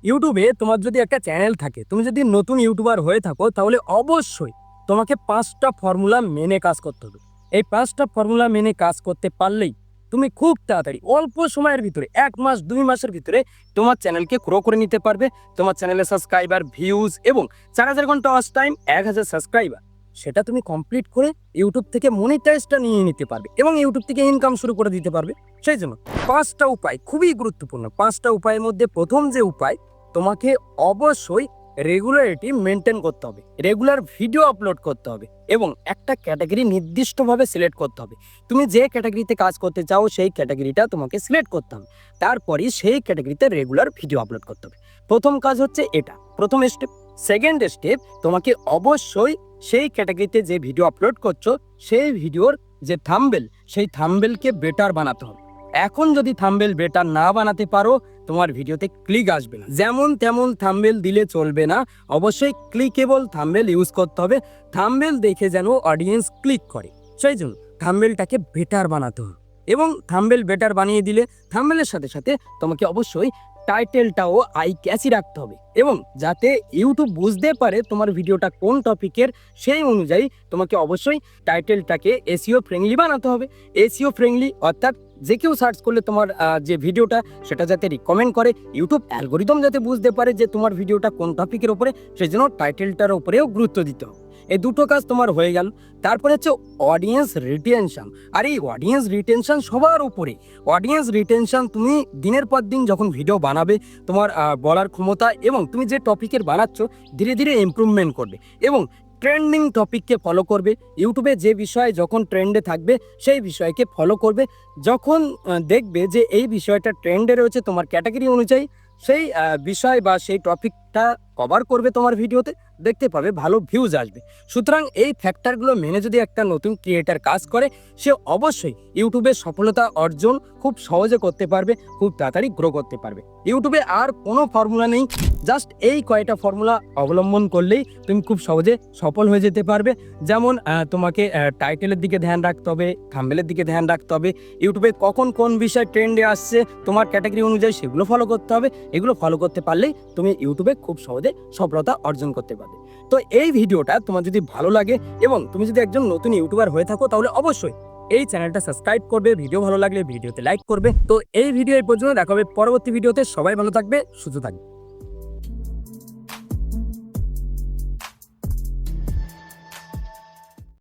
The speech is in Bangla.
ইউটিউবে তোমার যদি একটা চ্যানেল থাকে, তুমি যদি নতুন ইউটিউবার হয়ে থাকো, তাহলে অবশ্যই তোমাকে 5টা ফর্মুলা মেনে কাজ করতে হবে। এই 5টা ফর্মুলা মেনে কাজ করতে পারলেই তুমি খুব তাড়াতাড়ি অল্প সময়ের ভিতরে 1 মাস 2 মাসের ভিতরে তোমার চ্যানেলকে গ্রো করে নিতে পারবে। তোমার চ্যানেলে সাবস্ক্রাইবার, ভিউজ এবং 4000 ঘন্টা ওয়াচ টাইম, 1000 সাবস্ক্রাইবার, সেটা তুমি কমপ্লিট করে ইউটিউব থেকে মনিটাইজটা নিয়ে নিতে পারবে এবং ইউটিউব থেকে ইনকাম শুরু করে দিতে পারবে। সেই জন্য 5টা উপায় খুবই গুরুত্বপূর্ণ। 5টা উপায়ের মধ্যে প্রথম যে উপায়, তোমাকে অবশ্যই রেগুলারিটি মেনটেন করতে হবে, রেগুলার ভিডিও আপলোড করতে হবে এবং একটা ক্যাটাগরি নির্দিষ্টভাবে সিলেক্ট করতে হবে। তুমি যে ক্যাটাগরিতে কাজ করতে চাও সেই ক্যাটাগরিটা তোমাকে সিলেক্ট করতে হবে, তারপরই সেই ক্যাটাগরিতে রেগুলার ভিডিও আপলোড করতে হবে। প্রথম কাজ হচ্ছে এটা, প্রথম স্টেপ। সেকেন্ড স্টেপ, তোমাকে অবশ্যই সেই ক্যাটাগরিতে যে ভিডিও আপলোড করছো সেই ভিডিওর যে থাম্বনেল, সেই থাম্বনেলকে বেটার বানাতে হবে। এখন যদি থাম্বনেল বেটার না বানাতে পারো, তোমার ভিডিওতে ক্লিক আসবে না। যেমন তেমন থাম্বনেল দিলে চলবে না, অবশ্যই ক্লিকেবল থাম্বনেল ইউজ করতে হবে। থাম্বনেল দেখে যেন অডিয়েন্স ক্লিক করে, সেই জন্য থাম্বনেলটাকে বেটার বানাতে হবে। এবং থাম্বনেল বেটার বানিয়ে দিলে থাম্বনেলের সাথে সাথে তোমাকে অবশ্যই টাইটেলটাও আই ক্যাচি রাখতে হবে এবং যাতে ইউটিউব বুঝতে পারে তোমার ভিডিওটা কোন টপিকের, সেই অনুযায়ী তোমাকে অবশ্যই টাইটেলটাকে এসইও ফ্রেন্ডলি বানাতে হবে। এসইও ফ্রেন্ডলি অর্থাৎ যে কেউ সার্চ করলে তোমার যে ভিডিওটা সেটা যাতে রিকমেন্ড করে, ইউটিউব অ্যালগোরিদম যাতে বুঝতে পারে যে তোমার ভিডিওটা কোন টপিকের উপরে, সেই জন্য টাইটেলটার উপরেও গুরুত্ব দিতে হবে। এই দুটো কাজ তোমার হয়ে গেল। তারপরে হচ্ছে অডিয়েন্স রিটেনশন। আর এই অডিয়েন্স রিটেনশন সবার উপরে। অডিয়েন্স রিটেনশন তুমি দিনের পর দিন যখন ভিডিও বানাবে, তোমার বলার ক্ষমতা এবং তুমি যে টপিকের বানাচ্ছ ধীরে ধীরে ইমপ্রুভমেন্ট করবে এবং ট্রেন্ডিং টপিককে ফলো করবে। ইউটিউবে যে বিষয় যখন ট্রেন্ডে থাকবে সেই বিষয়কে ফলো করবে। যখন দেখবে যে এই বিষয়টা ট্রেন্ডে রয়েছে তোমার ক্যাটাগরি অনুযায়ী, সেই বিষয় বা সেই টপিকটা কভার করবে তোমার ভিডিওতে, দেখতে পাবে ভালো ভিউজ আসবে। সুতরাং এই ফ্যাক্টরগুলো মেনে যদি একটা নতুন ক্রিয়েটার কাজ করে, সে অবশ্যই ইউটিউবে সফলতা অর্জন খুব সহজে করতে পারবে, খুব তাড়াতাড়ি গ্রো করতে পারবে। ইউটিউবে আর কোনো ফর্মুলা নেই, জাস্ট এই কয়টা ফর্মুলা অবলম্বন করলেই তুমি খুব সহজে সফল হয়ে যেতে পারবে। যেমন তোমাকে টাইটেলের দিকে ধ্যান রাখতে হবে, থাম্বনেলের দিকে ধ্যান রাখতে হবে, ইউটিউবে কখন কোন বিষয় ট্রেন্ডে আসছে তোমার ক্যাটাগরি অনুযায়ী সেগুলো ফলো করতে হবে। এগুলো ফলো করতে পারলেই তুমি ইউটিউবে খুব সহজে সফলতা অর্জন করতে পারবে। তো এই ভিডিওটা তোমার যদি ভালো লাগে এবং তুমি যদি একজন নতুন ইউটিউবার হয়ে থাকো, তাহলে অবশ্যই এই চ্যানেলটা সাবস্ক্রাইব করবে, ভিডিও ভালো লাগলে ভিডিওতে লাইক করবে। তো এই ভিডিও এই পর্যন্ত, দেখা হবে পরবর্তী ভিডিওতে। সবাই ভালো থাকবে, সুস্থ থাকবে।